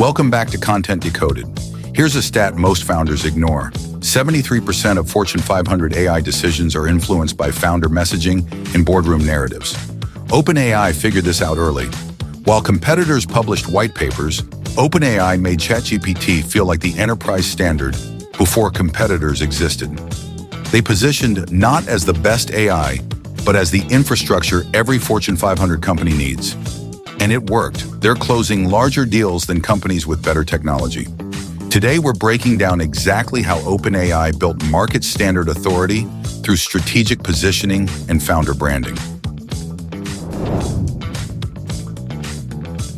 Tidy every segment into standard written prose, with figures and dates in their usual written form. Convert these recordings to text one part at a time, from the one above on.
Welcome back to Content Decoded. Here's a stat most founders ignore. 73% of Fortune 500 AI decisions are influenced by founder messaging and boardroom narratives. OpenAI figured this out early. While competitors published white papers, OpenAI made ChatGPT feel like the enterprise standard before competitors existed. They positioned not as the best AI, but as the infrastructure every Fortune 500 company needs. And it worked. They're closing larger deals than companies with better technology. Today, we're breaking down exactly how OpenAI built market standard authority through strategic positioning and founder branding.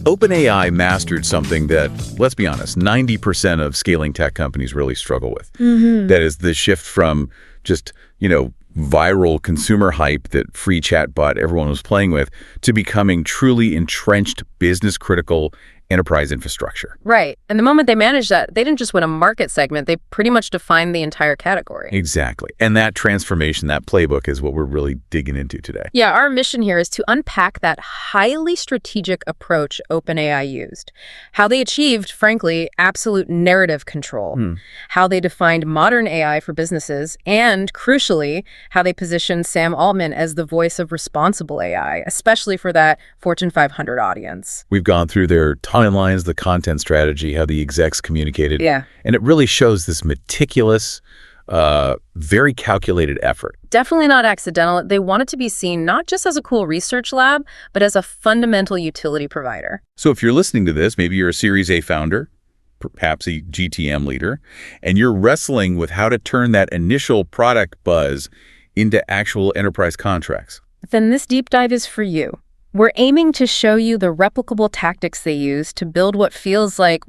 OpenAI mastered something that, let's be honest, 90% of scaling tech companies really struggle with. That is the shift from just, viral consumer hype that free chatbot everyone was playing with to becoming truly entrenched business-critical enterprise infrastructure. Right. And the moment they managed that, they didn't just win a market segment, they pretty much defined the entire category. Exactly. And that transformation, that playbook is what we're really digging into today. Yeah, our mission here is to unpack that highly strategic approach OpenAI used, how they achieved, frankly, absolute narrative control, how they defined modern AI for businesses, and crucially, how they positioned Sam Altman as the voice of responsible AI, especially for that Fortune 500 audience. We've gone through their timelines, the content strategy, how the execs communicated. Yeah. And it really shows this meticulous, very calculated effort. Definitely not accidental. They wanted to be seen not just as a cool research lab, but as a fundamental utility provider. So if you're listening to this, maybe you're a Series A founder, perhaps a GTM leader, and you're wrestling with how to turn that initial product buzz into actual enterprise contracts. Then this deep dive is for you. We're aiming to show you the replicable tactics they use to build what feels like,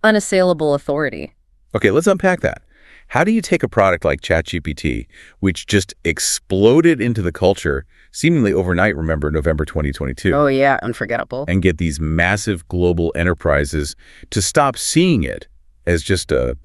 unassailable authority. Okay, let's unpack that. How do you take a product like ChatGPT, which just exploded into the culture seemingly overnight, remember, November 2022? Oh yeah, unforgettable. And get these massive global enterprises to stop seeing it as just a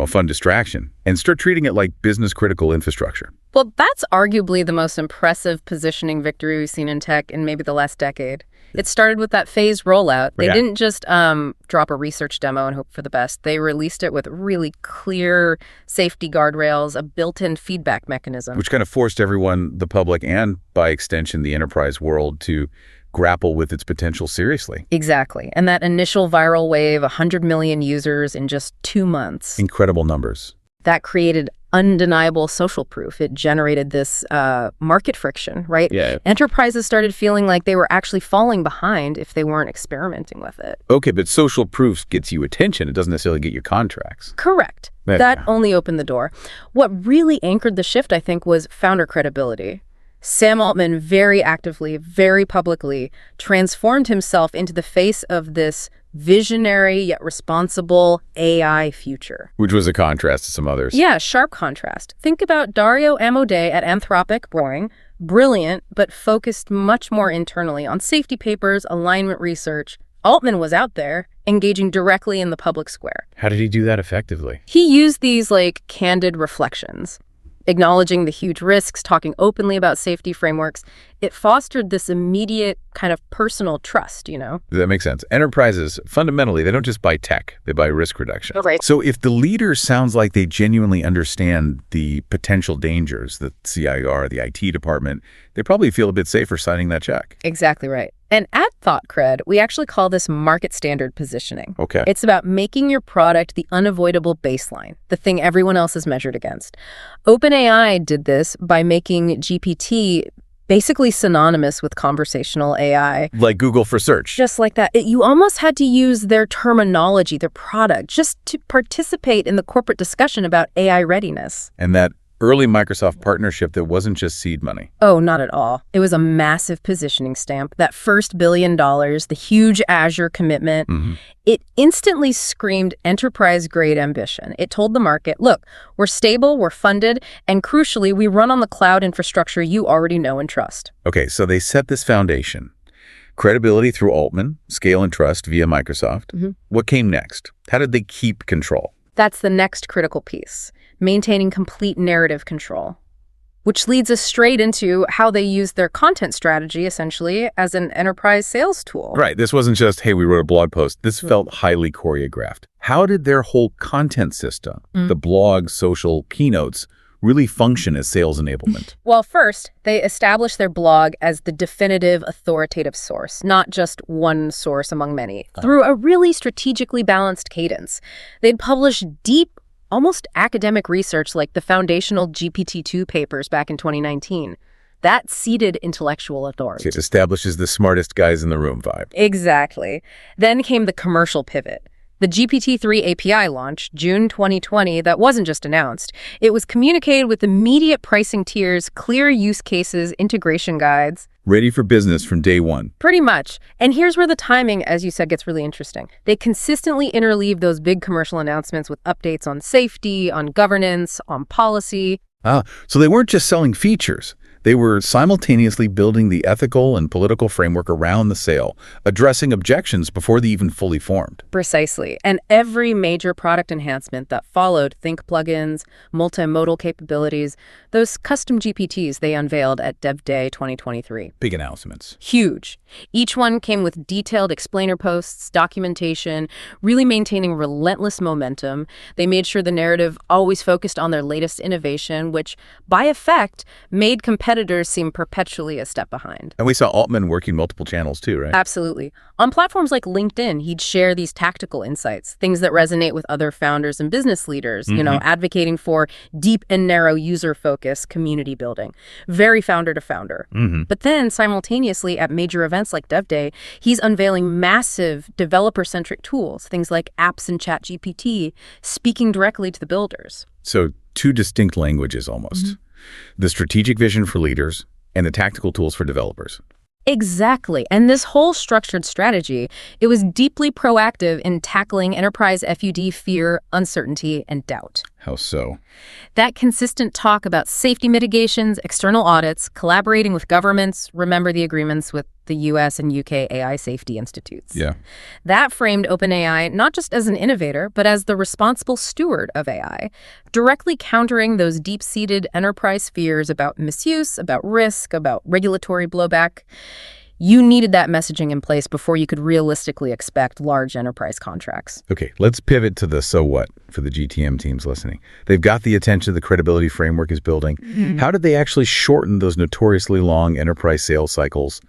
fun distraction and start treating it like business-critical infrastructure? Well, that's arguably the most impressive positioning victory we've seen in tech in maybe the last decade. It started with that phased rollout. They didn't just drop a research demo and hope for the best. They released it with really clear safety guardrails, a built-in feedback mechanism. Which kind of forced everyone, the public and, by extension, the enterprise world, to grapple with its potential seriously. Exactly. And that initial viral wave, 100 million users in just 2 months. Incredible numbers. That created undeniable social proof. It generated this market friction, right? Yeah. Enterprises started feeling like they were actually falling behind if they weren't experimenting with it. Okay, but social proof gets you attention. It doesn't necessarily get you contracts. Correct. Yeah. That only opened the door. What really anchored the shift, I think, was founder credibility. Sam Altman very actively, very publicly transformed himself into the face of this visionary yet responsible AI future. Which was a contrast to some others. Yeah, sharp contrast. Think about Dario Amodei at Anthropic, boring, brilliant, but focused much more internally on safety papers, alignment research. Altman was out there, engaging directly in the public square. How did he do that effectively? He used these, candid reflections, acknowledging the huge risks, talking openly about safety frameworks. It fostered this immediate kind of personal trust, That makes sense. Enterprises, fundamentally, they don't just buy tech, they buy risk reduction. Right. So if the leader sounds like they genuinely understand the potential dangers, the CIR, the IT department, they probably feel a bit safer signing that check. Exactly right. And at ThoughtCred, we actually call this market standard positioning. Okay. It's about making your product the unavoidable baseline, the thing everyone else is measured against. OpenAI did this by making GPT basically synonymous with conversational AI. Like Google for search. Just like that. You almost had to use their terminology, their product, just to participate in the corporate discussion about AI readiness. And that early Microsoft partnership that wasn't just seed money. Oh, not at all. It was a massive positioning stamp. That first $1 billion, the huge Azure commitment, it instantly screamed enterprise-grade ambition. It told the market, look, we're stable, we're funded, and crucially, we run on the cloud infrastructure you already know and trust. Okay, so they set this foundation. Credibility through Altman, scale and trust via Microsoft. What came next? How did they keep control? That's the next critical piece. Maintaining complete narrative control. which leads us straight into how they used their content strategy, essentially, as an enterprise sales tool. Right. This wasn't just, hey, we wrote a blog post. This felt highly choreographed. How did their whole content system, the blog, social, keynotes, really function as sales enablement? Well, first, they established their blog as the definitive authoritative source, not just one source among many, through a really strategically balanced cadence. They'd publish deep, almost academic research like the foundational GPT-2 papers back in 2019. That seeded intellectual authority. It establishes the smartest guys in the room vibe. Exactly. Then came the commercial pivot. The GPT-3 API launch, June 2020, that wasn't just announced. It was communicated with immediate pricing tiers, clear use cases, integration guides. Ready for business from day one. Pretty much. And here's where the timing, as you said, gets really interesting. They consistently interleave those big commercial announcements with updates on safety, on governance, on policy. So they weren't just selling features. They were simultaneously building the ethical and political framework around the sale, addressing objections before they even fully formed. Precisely. And every major product enhancement that followed, think plugins, multimodal capabilities, those custom GPTs they unveiled at Dev Day 2023. Big announcements. Huge. Each one came with detailed explainer posts, documentation, really maintaining relentless momentum. They made sure the narrative always focused on their latest innovation, which, by effect, made competitors seem perpetually a step behind. And we saw Altman working multiple channels too, right? Absolutely. On platforms like LinkedIn, he'd share these tactical insights, things that resonate with other founders and business leaders, advocating for deep and narrow user-focused community building. Very founder to founder. But then, simultaneously, at major events like Dev Day, he's unveiling massive developer-centric tools, things like apps and ChatGPT, speaking directly to the builders. So two distinct languages almost. The strategic vision for leaders and the tactical tools for developers. Exactly. And this whole structured strategy, it was deeply proactive in tackling enterprise FUD fear, uncertainty, and doubt. How so? That consistent talk about safety mitigations, external audits, collaborating with governments, remember the agreements with the US and UK AI safety institutes. Yeah. That framed OpenAI not just as an innovator, but as the responsible steward of AI, directly countering those deep-seated enterprise fears about misuse, about risk, about regulatory blowback. You needed that messaging in place before you could realistically expect large enterprise contracts. Okay, let's pivot to the so what for the GTM teams listening. They've got the attention the credibility framework is building. How did they actually shorten those notoriously long enterprise sales cycles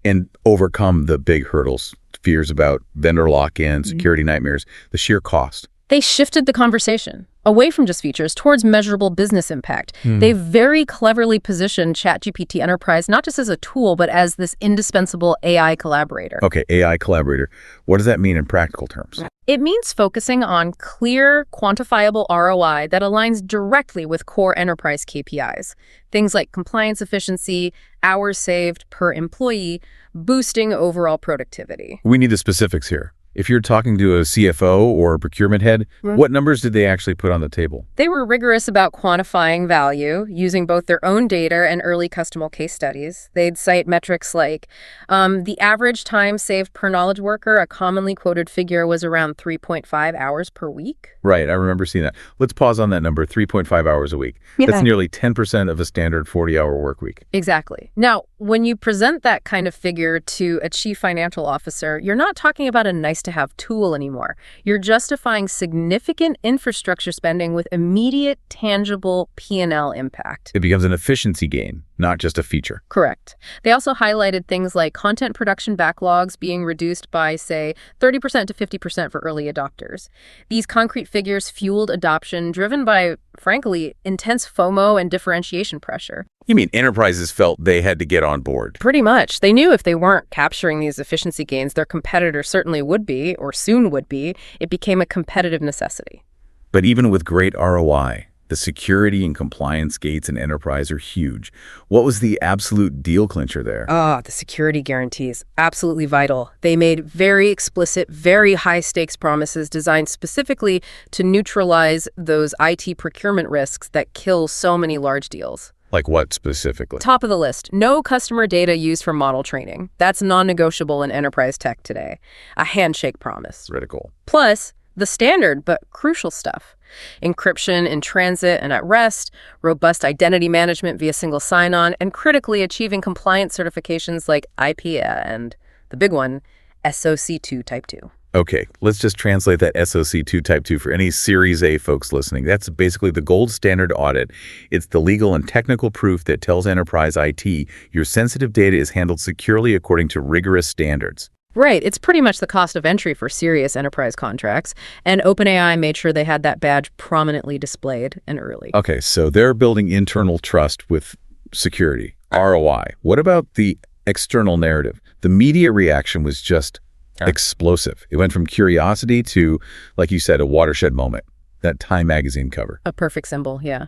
and overcome the big hurdles, fears about vendor lock-in, security nightmares, the sheer cost? They shifted the conversation away from just features towards measurable business impact. They very cleverly positioned ChatGPT Enterprise not just as a tool, but as this indispensable AI collaborator. Okay, AI collaborator. What does that mean in practical terms? It means focusing on clear, quantifiable ROI that aligns directly with core enterprise KPIs. Things like compliance efficiency, hours saved per employee, boosting overall productivity. We need the specifics here. If you're talking to a CFO or a procurement head, what numbers did they actually put on the table? They were rigorous about quantifying value, using both their own data and early customer case studies. They'd cite metrics like the average time saved per knowledge worker, a commonly quoted figure, was around 3.5 hours per week. Right, I remember seeing that. Let's pause on that number, 3.5 hours a week. That's nearly 10% of a standard 40-hour work week. Exactly. Now, when you present that kind of figure to a chief financial officer, you're not talking about a nice-to-have tool anymore. You're justifying significant infrastructure spending with immediate, tangible P&L impact. It becomes an efficiency gain, not just a feature. Correct. They also highlighted things like content production backlogs being reduced by, say, 30% to 50% for early adopters. These concrete figures fueled adoption driven by, frankly, intense FOMO and differentiation pressure. You mean enterprises felt they had to get on board? Pretty much. They knew if they weren't capturing these efficiency gains, their competitors certainly would be, or soon would be. It became a competitive necessity. But even with great ROI, the security and compliance gates in enterprise are huge. What was the absolute deal clincher there? The security guarantees. Absolutely vital. They made very explicit, very high-stakes promises designed specifically to neutralize those IT procurement risks that kill so many large deals. Like what specifically? Top of the list, no customer data used for model training. That's non-negotiable in enterprise tech today. A handshake promise. Critical. Plus, The standard but crucial stuff. Encryption in transit and at rest, robust identity management via single sign-on, and critically achieving compliance certifications like IPA and, the big one, SOC2 Type 2. Okay, let's just translate that SOC2 Type 2 for any Series A folks listening. That's basically the gold standard audit. It's the legal and technical proof that tells enterprise IT your sensitive data is handled securely according to rigorous standards. Right. It's pretty much the cost of entry for serious enterprise contracts, and OpenAI made sure they had that badge prominently displayed and early. Okay, so they're building internal trust with security, ROI. What about the external narrative? The media reaction was just explosive. It went from curiosity to, like you said, a watershed moment. That Time magazine cover. A perfect symbol, yeah.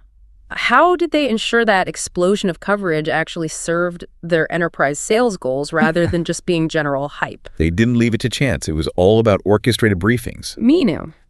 How did they ensure that explosion of coverage actually served their enterprise sales goals rather than just being general hype? They didn't leave it to chance. It was all about orchestrated briefings.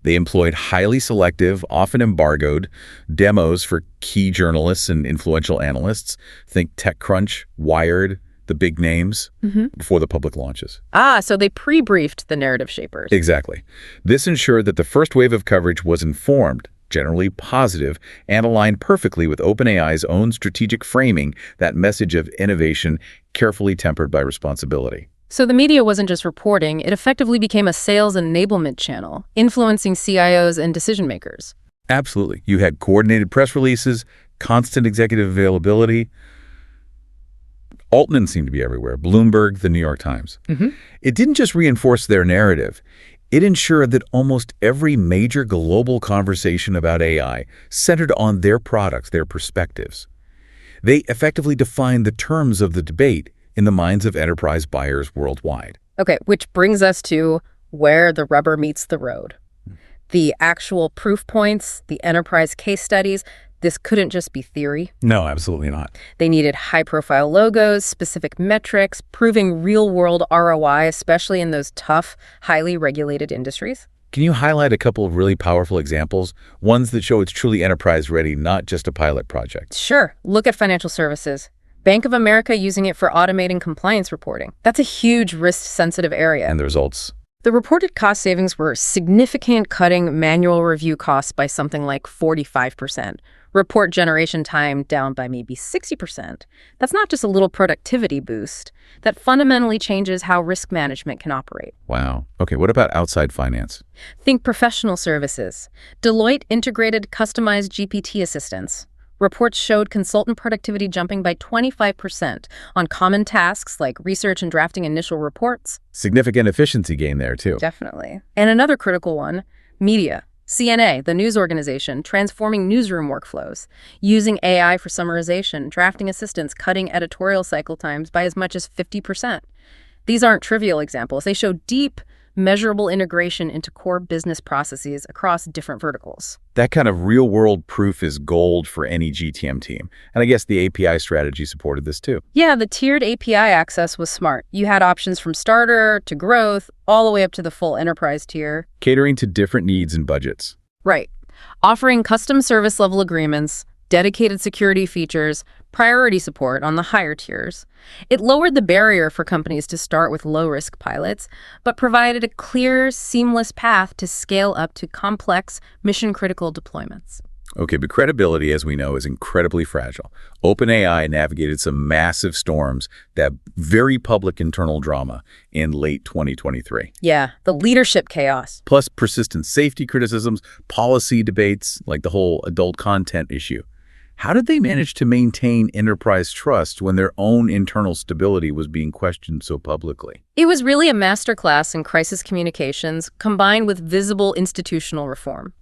They employed highly selective, often embargoed, demos for key journalists and influential analysts. Think TechCrunch, Wired, the big names, before the public launches. So they pre-briefed the narrative shapers. Exactly. This ensured that the first wave of coverage was informed, generally positive, and aligned perfectly with OpenAI's own strategic framing, that message of innovation carefully tempered by responsibility. So the media wasn't just reporting, it effectively became a sales enablement channel, influencing CIOs and decision makers. Absolutely. You had coordinated press releases, constant executive availability. Altman seemed to be everywhere, Bloomberg, the New York Times. It didn't just reinforce their narrative. It ensured that almost every major global conversation about AI centered on their products, their perspectives. They effectively defined the terms of the debate in the minds of enterprise buyers worldwide. Okay, which brings us to where the rubber meets the road. The actual proof points, the enterprise case studies. This couldn't just be theory. No, absolutely not. They needed high-profile logos, specific metrics, proving real-world ROI, especially in those tough, highly regulated industries. Can you highlight a couple of really powerful examples? Ones that show it's truly enterprise-ready, not just a pilot project. Sure. Look at financial services. Bank of America using it for automating compliance reporting. That's a huge risk-sensitive area. And the results? The reported cost savings were significant, cutting manual review costs by something like 45%. Report generation time down by maybe 60%. That's not just a little productivity boost. That fundamentally changes how risk management can operate. Wow. Okay, what about outside finance? Think professional services. Deloitte integrated customized GPT assistants. Reports showed consultant productivity jumping by 25% on common tasks like research and drafting initial reports. Significant efficiency gain there, too. Definitely. And another critical one, media. CNA, the news organization, transforming newsroom workflows, using AI for summarization, drafting assistants, cutting editorial cycle times by as much as 50%. These aren't trivial examples. They show deep, measurable integration into core business processes across different verticals. That kind of real-world proof is gold for any GTM team. And I guess the API strategy supported this too. Yeah, the tiered API access was smart. You had options from starter to growth, all the way up to the full enterprise tier. Catering to different needs and budgets. Right. Offering custom service level agreements, dedicated security features, priority support on the higher tiers. It lowered the barrier for companies to start with low-risk pilots, but provided a clear, seamless path to scale up to complex, mission-critical deployments. Okay, but credibility, as we know, is incredibly fragile. OpenAI navigated some massive storms, that very public internal drama in late 2023. Yeah, the leadership chaos. Plus persistent safety criticisms, policy debates, like the whole adult content issue. How did they manage to maintain enterprise trust when their own internal stability was being questioned so publicly? It was really a masterclass in crisis communications combined with visible institutional reform.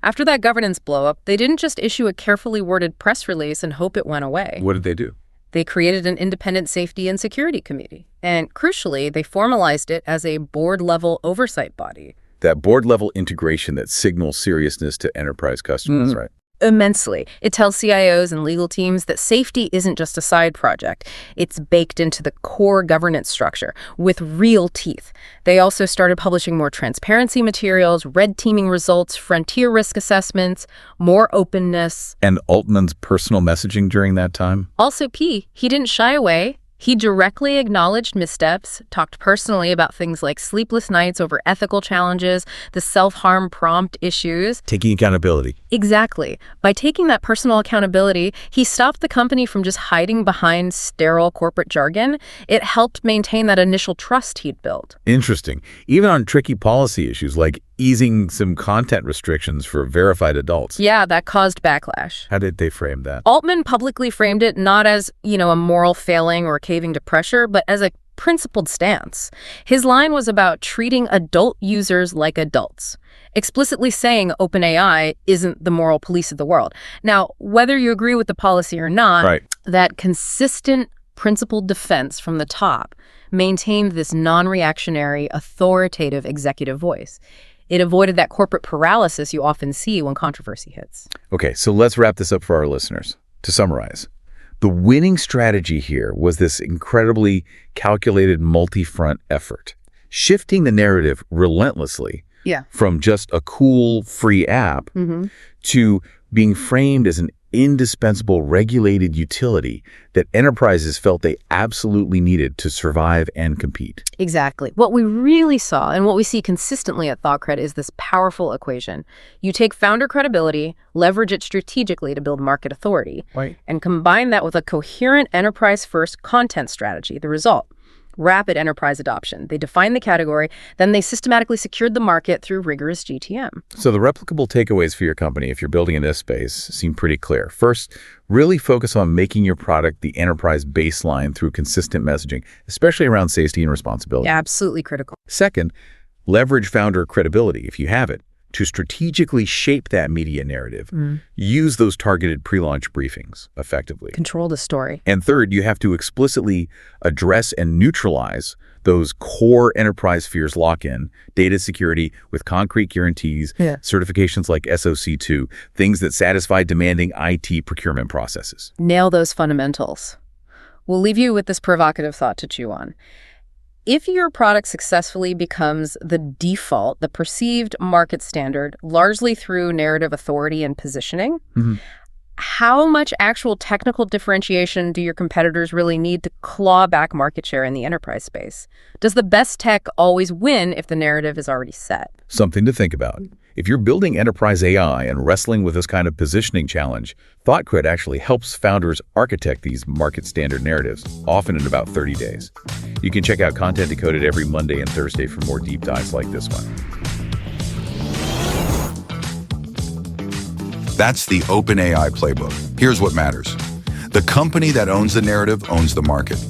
After that governance blow-up, they didn't just issue a carefully worded press release and hope it went away. What did they do? They created an independent safety and security committee. And crucially, they formalized it as a board-level oversight body. That board-level integration that signals seriousness to enterprise customers, right? Immensely. It tells CIOs and legal teams that safety isn't just a side project. It's baked into the core governance structure with real teeth. They also started publishing more transparency materials, red teaming results, frontier risk assessments, more openness. And Altman's personal messaging during that time? Also key, he didn't shy away. He directly acknowledged missteps, talked personally about things like sleepless nights over ethical challenges, the self-harm prompt issues. Taking accountability. Exactly. By taking that personal accountability, he stopped the company from just hiding behind sterile corporate jargon. It helped maintain that initial trust he'd built. Interesting. Even on tricky policy issues like easing some content restrictions for verified adults. Yeah, that caused backlash. How did they frame that? Altman publicly framed it not as, a moral failing or caving to pressure, but as a principled stance. His line was about treating adult users like adults, explicitly saying OpenAI isn't the moral police of the world. Now, whether you agree with the policy or not, Right. that consistent principled defense from the top maintained this non-reactionary, authoritative executive voice. It avoided that corporate paralysis you often see when controversy hits. Okay, so let's wrap this up for our listeners. To summarize, the winning strategy here was this incredibly calculated multi-front effort, shifting the narrative relentlessly from just a cool free app to being framed as an indispensable regulated utility that enterprises felt they absolutely needed to survive and compete. Exactly. What we really saw and what we see consistently at ThoughtCred is this powerful equation. You take founder credibility, leverage it strategically to build market authority, and combine that with a coherent enterprise-first content strategy. The result: rapid enterprise adoption. They defined the category, then they systematically secured the market through rigorous GTM. So the replicable takeaways for your company, if you're building in this space, seem pretty clear. First, really focus on making your product the enterprise baseline through consistent messaging, especially around safety and responsibility. Absolutely critical. Second, leverage founder credibility, if you have it, to strategically shape that media narrative. Use those targeted pre-launch briefings effectively. Control the story. And third, you have to explicitly address and neutralize those core enterprise fears lock-in, data security with concrete guarantees, certifications like SOC 2, things that satisfy demanding IT procurement processes. Nail those fundamentals. We'll leave you with this provocative thought to chew on. If your product successfully becomes the default, the perceived market standard, largely through narrative authority and positioning, how much actual technical differentiation do your competitors really need to claw back market share in the enterprise space? Does the best tech always win if the narrative is already set? Something to think about. If you're building enterprise AI and wrestling with this kind of positioning challenge, ThoughtCred actually helps founders architect these market standard narratives, often in about 30 days. You can check out Content Decoded every Monday and Thursday for more deep dives like this one. That's the OpenAI playbook. Here's what matters. The company that owns the narrative owns the market.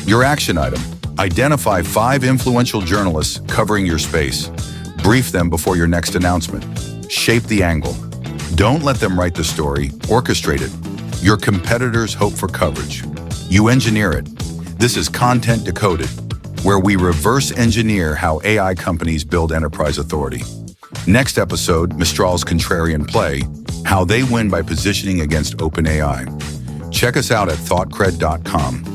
Your action item: identify 5 influential journalists covering your space. Brief them before your next announcement. Shape the angle. Don't let them write the story, orchestrate it. Your competitors hope for coverage. You engineer it. This is Content Decoded, where we reverse engineer how AI companies build enterprise authority. Next episode, Mistral's Contrarian Play, how they win by positioning against OpenAI. Check us out at thoughtcred.com.